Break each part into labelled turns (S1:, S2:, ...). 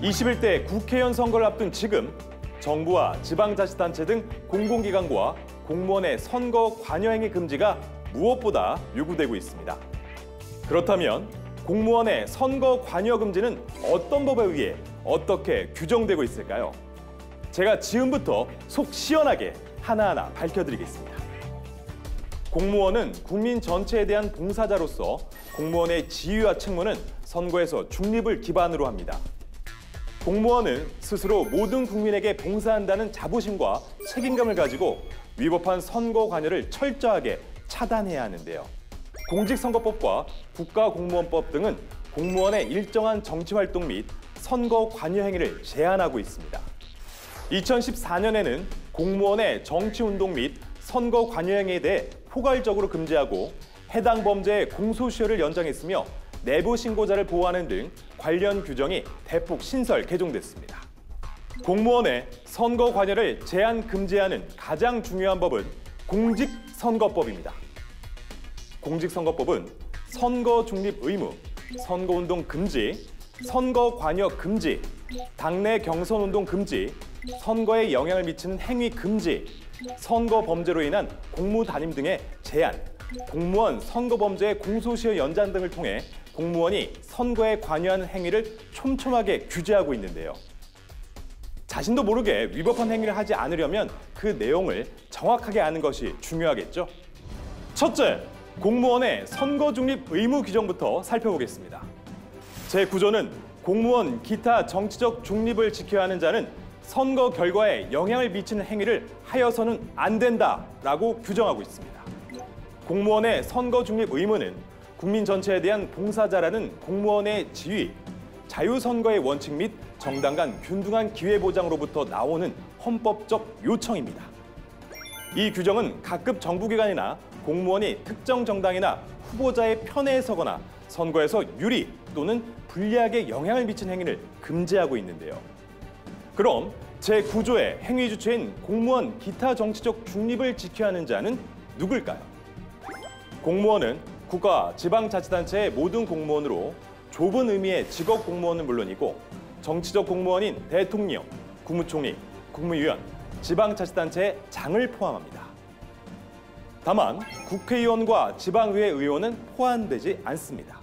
S1: 21대 국회의원 선거를 앞둔 지금 정부와 지방자치단체 등 공공기관과 공무원의 선거 관여 행위 금지가 무엇보다 요구되고 있습니다. 그렇다면 공무원의 선거 관여 금지는 어떤 법에 의해 어떻게 규정되고 있을까요? 제가 지금부터 속 시원하게 하나하나 밝혀드리겠습니다. 공무원은 국민 전체에 대한 봉사자로서 공무원의 지위와 책무는 선거에서 중립을 기반으로 합니다. 공무원은 스스로 모든 국민에게 봉사한다는 자부심과 책임감을 가지고 위법한 선거 관여를 철저하게 차단해야 하는데요. 공직선거법과 국가공무원법 등은 공무원의 일정한 정치활동 및 선거 관여 행위를 제한하고 있습니다. 2014년에는 공무원의 정치운동 및 선거 관여 행위에 대해 포괄적으로 금지하고 해당 범죄의 공소시효를 연장했으며 내부 신고자를 보호하는 등 관련 규정이 대폭 신설 개정됐습니다. 공무원의 선거 관여를 제한 금지하는 가장 중요한 법은 공직선거법입니다. 공직선거법은 선거 중립 의무, 선거운동 금지, 선거 관여 금지, 당내 경선운동 금지, 선거에 영향을 미치는 행위 금지, 선거 범죄로 인한 공무 단임 등의 제한, 공무원 선거 범죄의 공소시효 연장 등을 통해 공무원이 선거에 관여하는 행위를 촘촘하게 규제하고 있는데요. 자신도 모르게 위법한 행위를 하지 않으려면 그 내용을 정확하게 아는 것이 중요하겠죠. 첫째, 공무원의 선거 중립 의무 규정부터 살펴보겠습니다. 제9조는 공무원 기타 정치적 중립을 지켜야 하는 자는 선거 결과에 영향을 미치는 행위를 하여서는 안 된다라고 규정하고 있습니다. 공무원의 선거 중립 의무는 국민 전체에 대한 봉사자라는 공무원의 지위, 자유선거의 원칙 및 정당 간 균등한 기회보장으로부터 나오는 헌법적 요청입니다. 이 규정은 각급 정부기관이나 공무원이 특정 정당이나 후보자의 편에 서거나 선거에서 유리 또는 불리하게 영향을 미친 행위를 금지하고 있는데요. 그럼 제9조의 행위 주체인 공무원 기타 정치적 중립을 지켜야 하는 자는 누굴까요? 공무원은 국가, 지방자치단체의 모든 공무원으로 좁은 의미의 직업 공무원은 물론이고 정치적 공무원인 대통령, 국무총리, 국무위원, 지방자치단체의 장을 포함합니다. 다만 국회의원과 지방의회 의원은 포함되지 않습니다.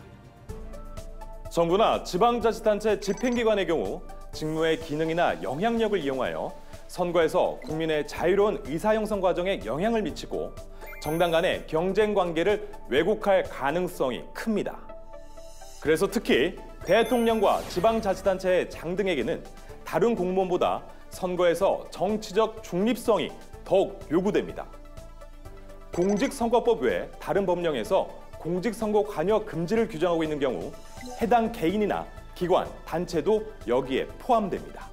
S1: 정부나 지방자치단체 집행기관의 경우 직무의 기능이나 영향력을 이용하여 선거에서 국민의 자유로운 의사형성 과정에 영향을 미치고 정당 간의 경쟁 관계를 왜곡할 가능성이 큽니다. 그래서 특히 대통령과 지방자치단체의 장 등에게는 다른 공무원보다 선거에서 정치적 중립성이 더욱 요구됩니다. 공직선거법 외 다른 법령에서 공직선거 관여 금지를 규정하고 있는 경우 해당 개인이나 기관, 단체도 여기에 포함됩니다.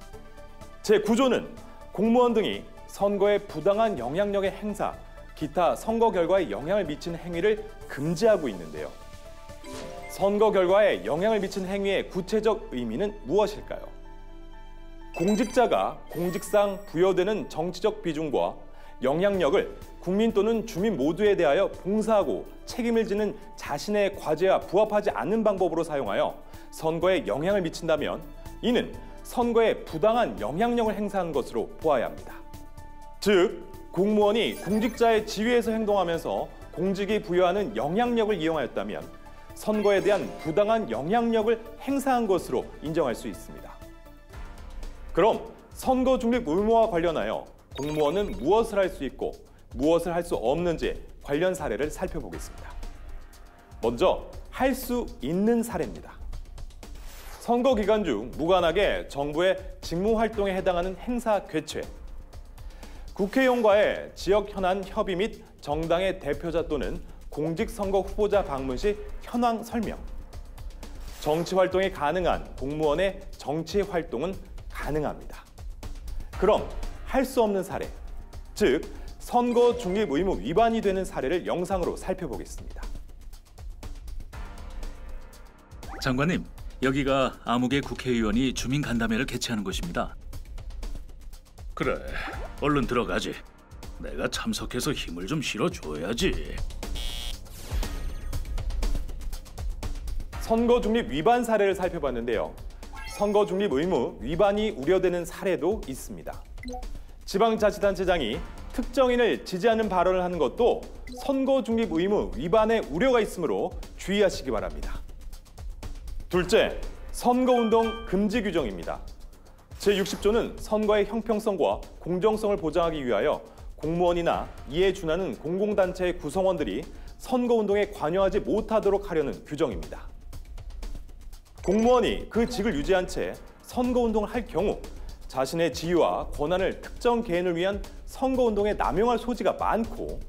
S1: 제9조는 공무원 등이 선거에 부당한 영향력의 행사, 기타 선거 결과에 영향을 미치는 행위를 금지하고 있는데요. 선거 결과에 영향을 미치는 행위의 구체적 의미는 무엇일까요? 공직자가 공직상 부여되는 정치적 비중과 영향력을 국민 또는 주민 모두에 대하여 봉사하고 책임을 지는 자신의 과제와 부합하지 않는 방법으로 사용하여 선거에 영향을 미친다면 이는 선거에 부당한 영향력을 행사한 것으로 보아야 합니다. 즉, 공무원이 공직자의 지위에서 행동하면서 공직이 부여하는 영향력을 이용하였다면 선거에 대한 부당한 영향력을 행사한 것으로 인정할 수 있습니다. 그럼 선거 중립 의무와 관련하여 공무원은 무엇을 할 수 있고 무엇을 할 수 없는지 관련 사례를 살펴보겠습니다. 먼저 할 수 있는 사례입니다. 선거 기간 중 무관하게 정부의 직무 활동에 해당하는 행사 개최, 국회의원과의 지역 현안 협의 및 정당의 대표자 또는 공직선거 후보자 방문 시 현황 설명, 정치 활동이 가능한 공무원의 정치 활동은 가능합니다. 그럼 할 수 없는 사례, 즉 선거 중립 의무 위반이 되는 사례를 영상으로 살펴보겠습니다.
S2: 장관님, 여기가 아무개 국회의원이 주민 간담회를 개최하는 곳입니다.
S3: 그래, 얼른 들어가지. 내가 참석해서 힘을 좀 실어줘야지.
S1: 선거 중립 위반 사례를 살펴봤는데요. 선거 중립 의무 위반이 우려되는 사례도 있습니다. 지방자치단체장이 특정인을 지지하는 발언을 하는 것도 선거 중립 의무 위반의 우려가 있으므로 주의하시기 바랍니다. 둘째, 선거운동 금지 규정입니다. 제60조는 선거의 형평성과 공정성을 보장하기 위하여 공무원이나 이에 준하는 공공단체의 구성원들이 선거운동에 관여하지 못하도록 하려는 규정입니다. 공무원이 그 직을 유지한 채 선거운동을 할 경우 자신의 지위와 권한을 특정 개인을 위한 선거운동에 남용할 소지가 많고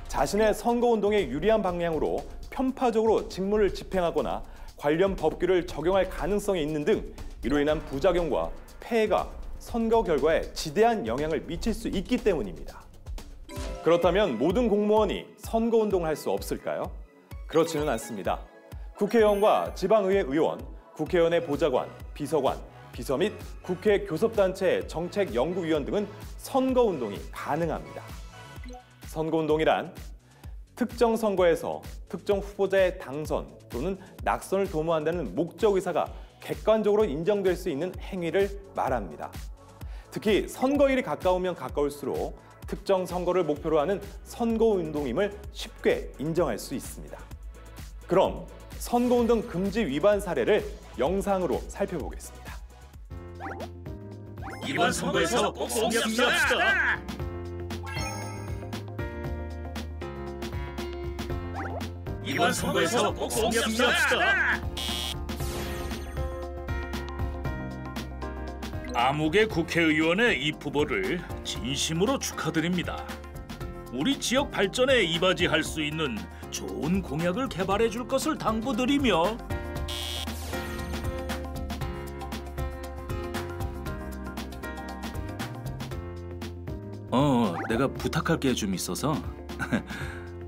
S1: 자신의 선거운동에 유리한 방향으로 편파적으로 직무를 집행하거나 관련 법규를 적용할 가능성이 있는 등 이로 인한 부작용과 폐해가 선거 결과에 지대한 영향을 미칠 수 있기 때문입니다. 그렇다면 모든 공무원이 선거운동을 할 수 없을까요? 그렇지는 않습니다. 국회의원과 지방의회 의원, 국회의원의 보좌관, 비서관, 비서 및 국회 교섭단체 정책연구위원 등은 선거운동이 가능합니다. 선거운동이란 특정 선거에서 특정 후보자의 당선 또는 낙선을 도모한다는 목적 의사가 객관적으로 인정될 수 있는 행위를 말합니다. 특히 선거일이 가까우면 가까울수록 특정 선거를 목표로 하는 선거운동임을 쉽게 인정할 수 있습니다. 그럼 선거운동 금지 위반 사례를 영상으로 살펴보겠습니다.
S2: 이번 선거에서 꼭 승리합시다. 이번 선거에서 꼭 승리합시다.
S3: 암흑의 국회의원의 입후보를 진심으로 축하드립니다. 우리 지역 발전에 이바지할 수 있는 좋은 공약을 개발해 줄 것을 당부드리며
S2: 내가 부탁할 게 좀 있어서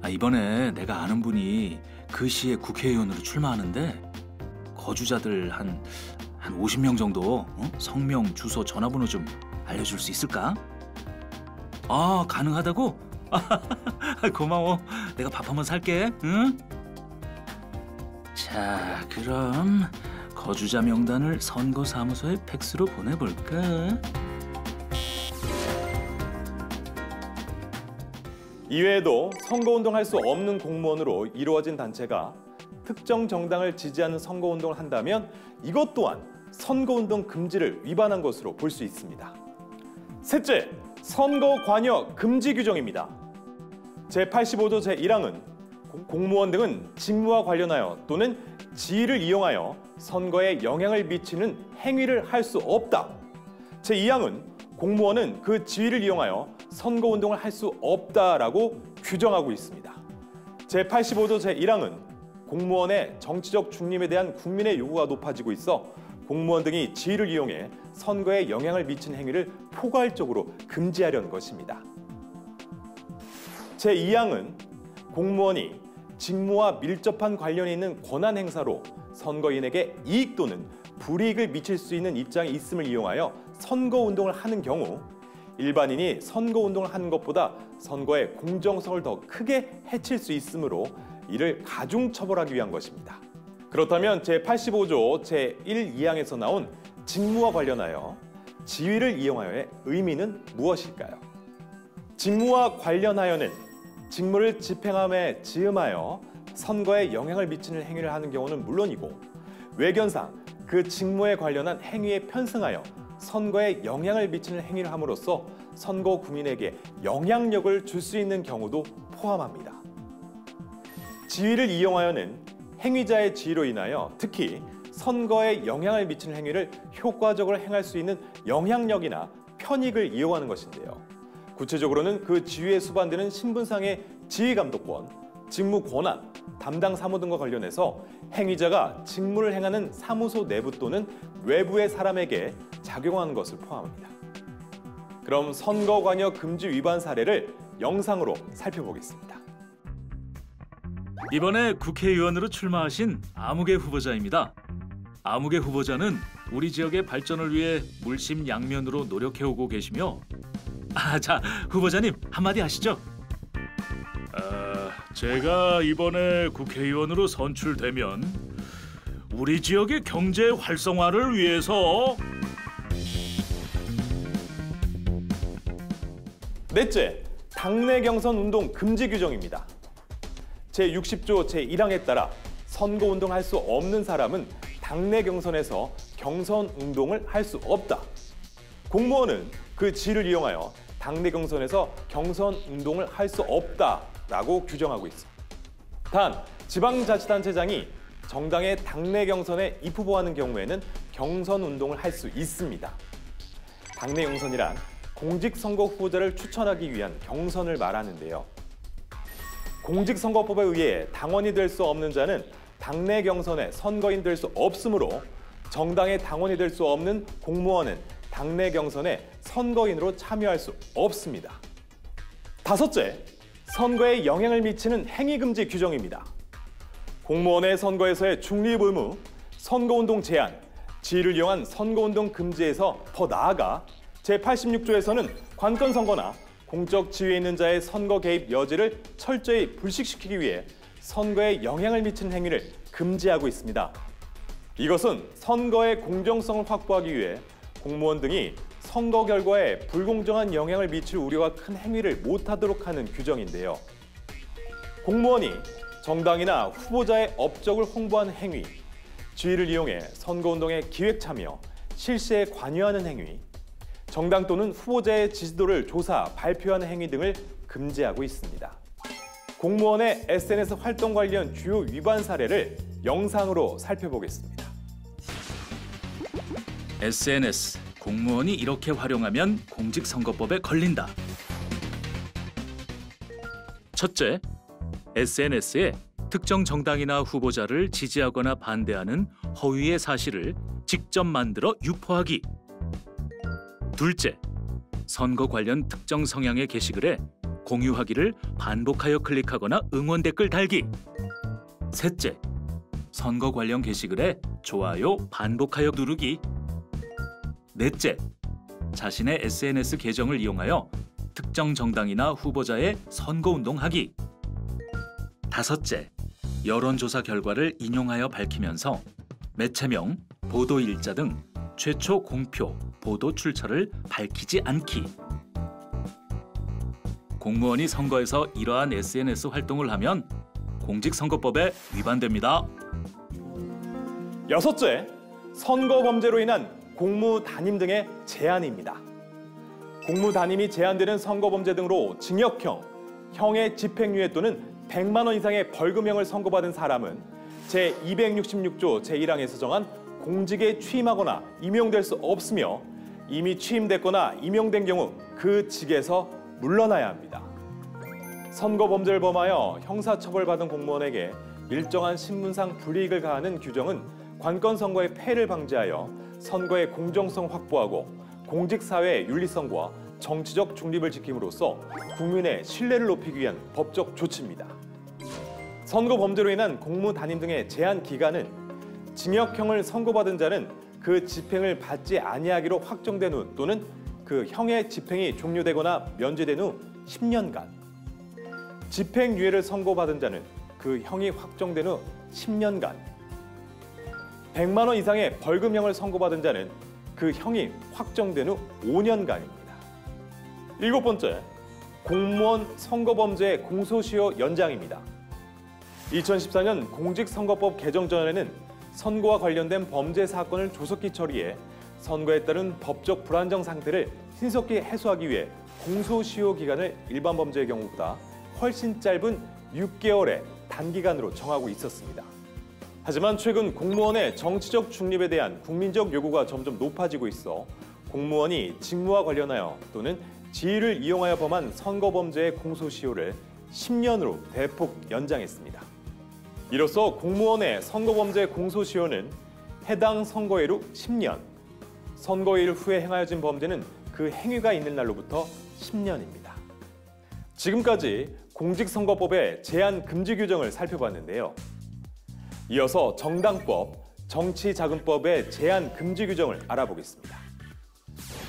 S2: 이번에 내가 아는 분이 그 시에 국회의원으로 출마하는데 거주자들 한 50명 정도 성명, 주소, 전화번호 좀 알려줄 수 있을까? 가능하다고? 고마워. 내가 밥 한번 살게. 응? 자, 그럼 거주자 명단을 선거사무소에 팩스로 보내볼까?
S1: 이외에도 선거운동할 수 없는 공무원으로 이루어진 단체가 특정 정당을 지지하는 선거운동을 한다면 이것 또한 선거운동 금지를 위반한 것으로 볼 수 있습니다. 셋째, 선거 관여 금지 규정입니다. 제85조 제1항은 공무원 등은 직무와 관련하여 또는 지위를 이용하여 선거에 영향을 미치는 행위를 할 수 없다. 제2항은 공무원은 그 지위를 이용하여 선거운동을 할 수 없다라고 규정하고 있습니다. 제85조 제1항은 공무원의 정치적 중립에 대한 국민의 요구가 높아지고 있어 공무원 등이 지위를 이용해 선거에 영향을 미치는 행위를 포괄적으로 금지하려는 것입니다. 제2항은 공무원이 직무와 밀접한 관련이 있는 권한 행사로 선거인에게 이익 또는 불이익을 미칠 수 있는 입장이 있음을 이용하여 선거운동을 하는 경우 일반인이 선거운동을 하는 것보다 선거의 공정성을 더 크게 해칠 수 있으므로 이를 가중처벌하기 위한 것입니다. 그렇다면 제85조 제1, 2항에서 나온 직무와 관련하여 지위를 이용하여의 의미는 무엇일까요? 직무와 관련하여는 직무를 집행함에 지음하여 선거에 영향을 미치는 행위를 하는 경우는 물론이고 외견상 그 직무에 관련한 행위에 편승하여 선거에 영향을 미치는 행위를 함으로써 선거 국민에게 영향력을 줄 수 있는 경우도 포함합니다. 지위를 이용하여는 행위자의 지위로 인하여 특히 선거에 영향을 미치는 행위를 효과적으로 행할 수 있는 영향력이나 편익을 이용하는 것인데요. 구체적으로는 그 지위에 수반되는 신분상의 지휘감독권, 직무 권한, 담당 사무 등과 관련해서 행위자가 직무를 행하는 사무소 내부 또는 외부의 사람에게 작용하는 것을 포함합니다. 그럼 선거 관여 금지 위반 사례를 영상으로 살펴보겠습니다.
S2: 이번에 국회의원으로 출마하신 아무개 후보자입니다. 아무개 후보자는 우리 지역의 발전을 위해 물심양면으로 노력해오고 계시며 자, 후보자님 한마디 하시죠.
S3: 제가 이번에 국회의원으로 선출되면 우리 지역의 경제 활성화를 위해서
S1: 넷째, 당내 경선 운동 금지 규정입니다. 제60조 제1항에 따라 선거 운동할 수 없는 사람은 당내 경선에서 경선 운동을 할 수 없다. 공무원은 그 지위를 이용하여 당내 경선에서 경선 운동을 할 수 없다라고 규정하고 있어. 단, 지방자치단체장이 정당의 당내 경선에 입후보하는 경우에는 경선 운동을 할 수 있습니다. 당내 경선이란 공직선거 후보자를 추천하기 위한 경선을 말하는데요. 공직선거법에 의해 당원이 될 수 없는 자는 당내 경선에 선거인 될 수 없으므로 정당의 당원이 될 수 없는 공무원은 당내 경선에 선거인으로 참여할 수 없습니다. 다섯째, 선거에 영향을 미치는 행위금지 규정입니다. 공무원의 선거에서의 중립 의무, 선거운동 제한, 지위를 이용한 선거운동 금지에서 더 나아가 제86조에서는 관건선거나 공적 지위에 있는 자의 선거 개입 여지를 철저히 불식시키기 위해 선거에 영향을 미치는 행위를 금지하고 있습니다. 이것은 선거의 공정성을 확보하기 위해 공무원 등이 선거 결과에 불공정한 영향을 미칠 우려가 큰 행위를 못하도록 하는 규정인데요. 공무원이 정당이나 후보자의 업적을 홍보하는 행위, 지위를 이용해 선거운동에 기획 참여, 실시에 관여하는 행위, 정당 또는 후보자의 지지도를 조사, 발표하는 행위 등을 금지하고 있습니다. 공무원의 SNS 활동 관련 주요 위반 사례를 영상으로 살펴보겠습니다.
S2: SNS, 공무원이 이렇게 활용하면 공직선거법에 걸린다. 첫째, SNS에 특정 정당이나 후보자를 지지하거나 반대하는 허위의 사실을 직접 만들어 유포하기. 둘째, 선거 관련 특정 성향의 게시글에 공유하기를 반복하여 클릭하거나 응원 댓글 달기. 셋째, 선거 관련 게시글에 좋아요 반복하여 누르기. 넷째, 자신의 SNS 계정을 이용하여 특정 정당이나 후보자의 선거운동하기. 다섯째, 여론조사 결과를 인용하여 밝히면서 매체명, 보도일자 등 최초 공표, 보도 출처를 밝히지 않기. 공무원이 선거에서 이러한 SNS 활동을 하면 공직선거법에 위반됩니다.
S1: 여섯째, 선거 범죄로 인한 공무 단임 등의 제한입니다. 공무 단임이 제한되는 선거 범죄 등으로 징역형, 형의 집행유예 또는 100만 원 이상의 벌금형을 선고받은 사람은 제266조 제1항에서 정한 공직에 취임하거나 임용될 수 없으며 이미 취임됐거나 임용된 경우 그 직에서 물러나야 합니다. 선거 범죄를 범하여 형사처벌받은 공무원에게 일정한 신분상 불이익을 가하는 규정은 관건선거의 폐해를 방지하여 선거의 공정성 확보하고 공직사회의 윤리성과 정치적 중립을 지킴으로써 국민의 신뢰를 높이기 위한 법적 조치입니다. 선거 범죄로 인한 공무 단임 등의 제한 기간은 징역형을 선고받은 자는 그 집행을 받지 아니하기로 확정된 후 또는 그 형의 집행이 종료되거나 면제된 후 10년간, 집행유예를 선고받은 자는 그 형이 확정된 후 10년간, 100만 원 이상의 벌금형을 선고받은 자는 그 형이 확정된 후 5년간입니다. 일곱 번째, 공무원 선거범죄 공소시효 연장입니다. 2014년 공직선거법 개정 전에는 선거와 관련된 범죄 사건을 조속히 처리해 선거에 따른 법적 불안정 상태를 신속히 해소하기 위해 공소시효 기간을 일반 범죄의 경우보다 훨씬 짧은 6개월의 단기간으로 정하고 있었습니다. 하지만 최근 공무원의 정치적 중립에 대한 국민적 요구가 점점 높아지고 있어 공무원이 직무와 관련하여 또는 지위를 이용하여 범한 선거범죄의 공소시효를 10년으로 대폭 연장했습니다. 이로써 공무원의 선거범죄 공소시효는 해당 선거일 후 10년, 선거일 후에 행하여진 범죄는 그 행위가 있는 날로부터 10년입니다. 지금까지 공직선거법의 제한 금지 규정을 살펴봤는데요. 이어서 정당법, 정치자금법의 제한 금지 규정을 알아보겠습니다.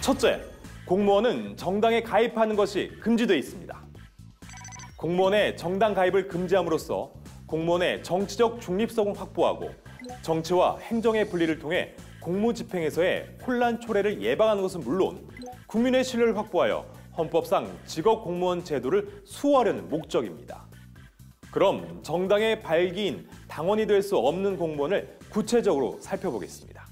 S1: 첫째, 공무원은 정당에 가입하는 것이 금지되어 있습니다. 공무원의 정당 가입을 금지함으로써 공무원의 정치적 중립성을 확보하고 정치와 행정의 분리를 통해 공무집행에서의 혼란 초래를 예방하는 것은 물론 국민의 신뢰를 확보하여 헌법상 직업공무원 제도를 수호하려는 목적입니다. 그럼 정당의 발기인 당원이 될 수 없는 공무원을 구체적으로 살펴보겠습니다.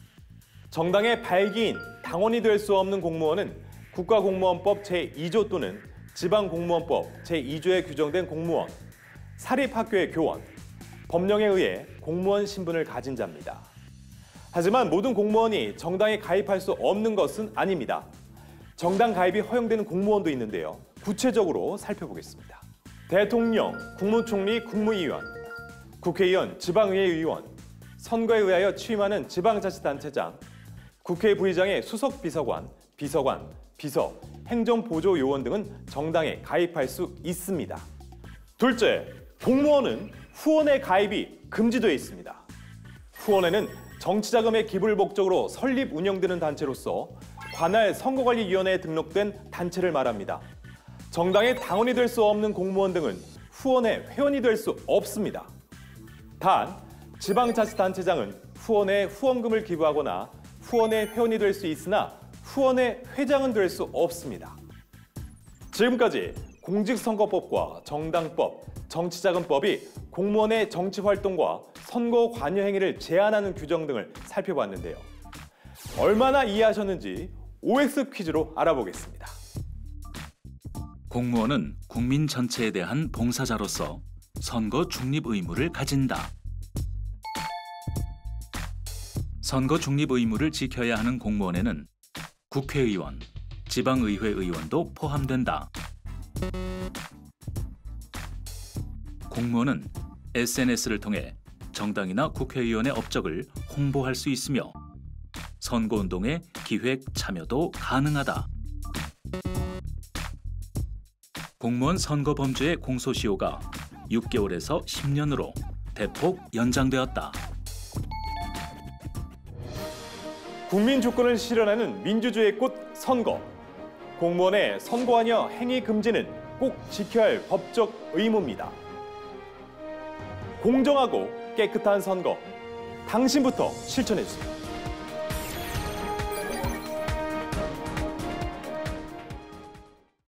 S1: 정당의 발기인 당원이 될 수 없는 공무원은 국가공무원법 제2조 또는 지방공무원법 제2조에 규정된 공무원, 사립학교의 교원, 법령에 의해 공무원 신분을 가진 자입니다. 하지만 모든 공무원이 정당에 가입할 수 없는 것은 아닙니다. 정당 가입이 허용되는 공무원도 있는데요. 구체적으로 살펴보겠습니다. 대통령, 국무총리, 국무위원, 국회의원, 지방의회 의원, 선거에 의하여 취임하는 지방자치단체장, 국회 부의장의 수석비서관, 비서관, 비서, 행정보조요원 등은 정당에 가입할 수 있습니다. 둘째, 공무원은 후원의 가입이 금지되어 있습니다. 후원회는 정치자금의 기부를 목적으로 설립 운영되는 단체로서 관할 선거관리위원회에 등록된 단체를 말합니다. 정당의 당원이 될 수 없는 공무원 등은 후원회 회원이 될 수 없습니다. 단, 지방자치단체장은 후원회에 후원금을 기부하거나 후원회 회원이 될 수 있으나 후원회 회장은 될 수 없습니다. 지금까지 공직선거법과 정당법, 정치자금법이 공무원의 정치활동과 선거 관여 행위를 제한하는 규정 등을 살펴봤는데요. 얼마나 이해하셨는지 OX 퀴즈로 알아보겠습니다.
S2: 공무원은 국민 전체에 대한 봉사자로서 선거 중립 의무를 가진다. 선거 중립 의무를 지켜야 하는 공무원에는 국회의원, 지방의회 의원도 포함된다. 공무원은 SNS를 통해 정당이나 국회의원의 업적을 홍보할 수 있으며 선거운동의 기획 참여도 가능하다. 공무원 선거범죄의 공소시효가 6개월에서 10년으로 대폭 연장되었다.
S1: 국민 주권을 실현하는 민주주의의 꽃 선거. 공무원의 선거관여 행위 금지는 꼭 지켜야 할 법적 의무입니다. 공정하고 깨끗한 선거, 당신부터 실천해 주세요.